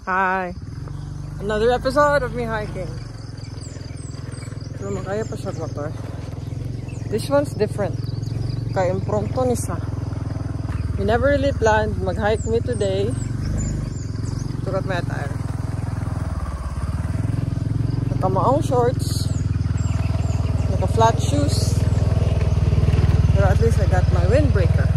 Hi! Another episode of me hiking. Pero makaya pa siya motor. This one's different. Kaya impromptu ni sa. We never really planned mag-hike me today. Turat may attire. Nakamaong shorts. Naka-flat shoes. Pero at least I got my windbreaker.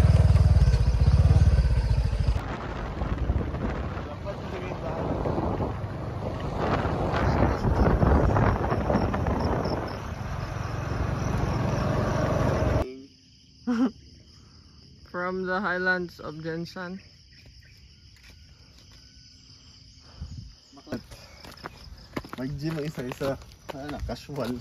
From the highlands of Jensan. Mag-gym ang isa-isa. Casual.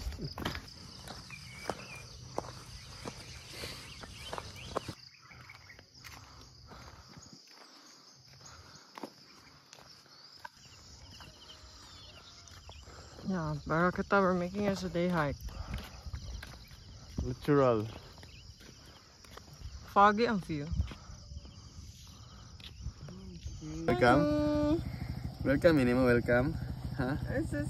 Yeah, Barakata, we're making us a day hike. Natural. Foggy ang view. Welcome. Welcome, ini mo welcome. Ha? This is...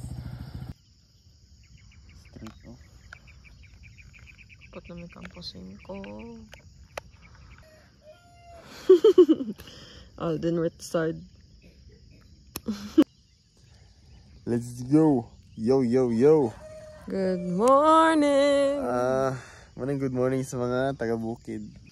Pat na may kampusin ko. Alden right side. Let's go. Yo, yo, yo. Good morning! Good morning sa mga taga-bukid.